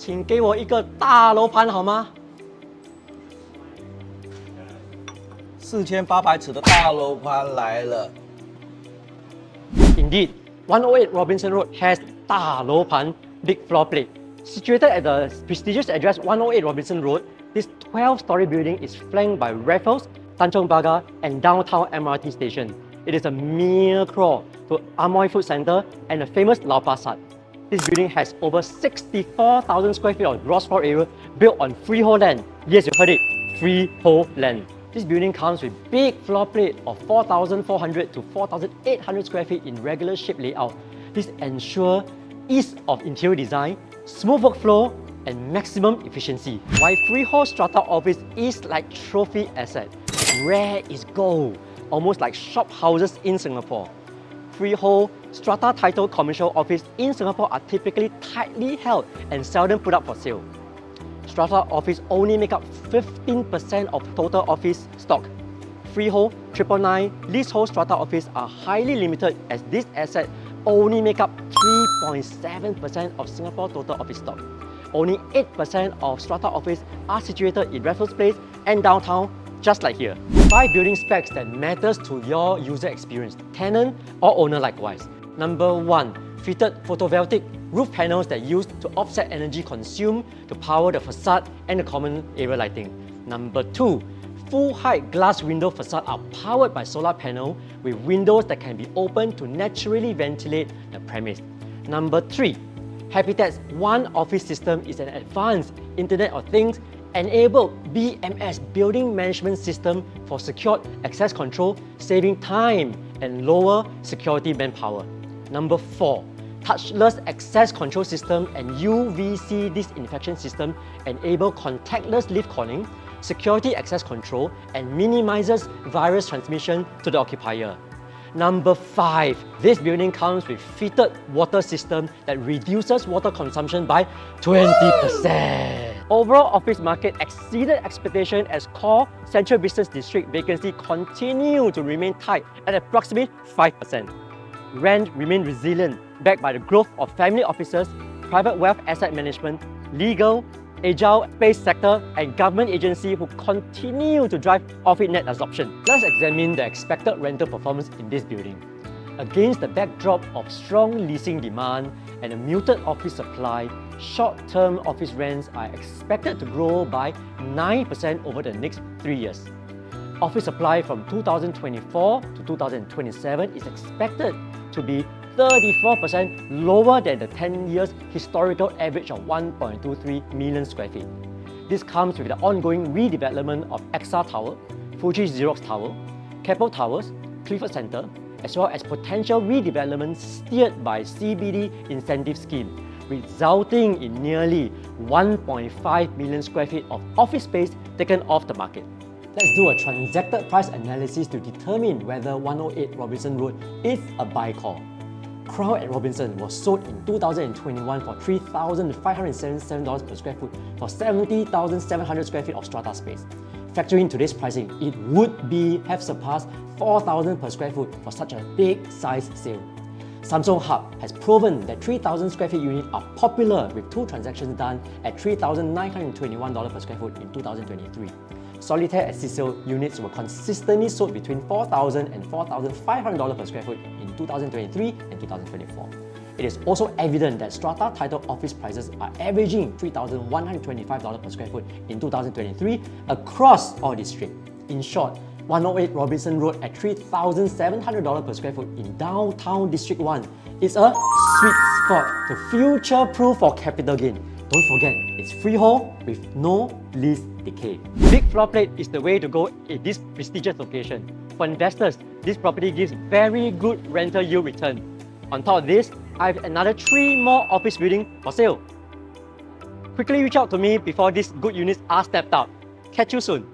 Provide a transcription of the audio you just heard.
请给我一个大楼盘好吗？4800尺的大楼盘来了。Indeed, 108 Robinson Road has 大楼盘 big floor plate. Situated at the prestigious address 108 Robinson Road, this 12-story building is flanked by Raffles, Tanjong Pagar, and downtown MRT station. It is a mere crawl to Amoy Food Centre and the famous Lau Pat Sat. This building has over 64,000 square feet of gross floor area built on freehold land. Yes, you heard it, freehold land. This building comes with big floor plate of 4,400 to 4,800 square feet in regular shape layout. This ensures ease of interior design, smooth workflow, and maximum efficiency. While freehold strata office is like trophy asset, rare is gold, almost like shop houses in Singapore. Freehold strata title commercial office in Singapore are typically tightly held and seldom put up for sale. Strata office only make up 15% of total office stock. Freehold, 999, leasehold strata office are highly limited as this asset only make up 3.7% of Singapore total office stock. Only 8% of strata office are situated in Raffles Place and downtown, just like here. 5 building specs that matters to your user experience, tenant or owner likewise. Number 1, fitted photovoltaic roof panels that use to offset energy consumed to power the facade and the common area lighting. Number 2, full height glass window facade are powered by solar panel with windows that can be opened to naturally ventilate the premise. Number 3, Habitat's One Office system is an advanced Internet of Things enabled BMS building management system for secured access control, saving time and lower security manpower. Number 4, touchless access control system and UVC disinfection system enable contactless lift calling, security access control, and minimizes virus transmission to the occupier. Number 5, this building comes with fitted water system that reduces water consumption by 20%. Overall office market exceeded expectation as core central business district vacancy continue to remain tight at approximately 5%. Rent remained resilient, backed by the growth of family offices, private wealth asset management, legal, agile space sector, and government agency who continue to drive office net absorption. Let's examine the expected rental performance in this building. Against the backdrop of strong leasing demand and a muted office supply, short-term office rents are expected to grow by 9% over the next 3 years. Office supply from 2024 to 2027 is expected to be 34% lower than the 10 years historical average of 1.23 million square feet. This comes with the ongoing redevelopment of EXA Tower, Fuji Xerox Tower, Keppel Towers, Clifford Centre, as well as potential redevelopment steered by CBD incentive scheme, resulting in nearly 1.5 million square feet of office space taken off the market. Let's do a transacted price analysis to determine whether 108 Robinson Road is a buy call. Crown at Robinson was sold in 2021 for $3,577 per square foot for 70,700 square feet of strata space. Factoring today's pricing, it would have surpassed 4,000 per square foot for such a big size sale. Samsung Hub has proven that 3,000 square feet units are popular with 2 transactions done at $3,921 per square foot in 2023. Solitaire at Cecil units were consistently sold between $4,000 and $4,500 per square foot in 2023 and 2024. It is also evident that strata title office prices are averaging $3,125 per square foot in 2023 across all districts. In short, 108 Robinson Road at $3,700 per square foot in downtown District 1 is a sweet spot to future-proof for capital gain. Don't forget, it's freehold with no lease decay. Big floor plate is the way to go in this prestigious location. For investors, this property gives very good rental yield return. On top of this, I have another 3 more office buildings for sale. Quickly reach out to me before these good units are stepped up. Catch you soon.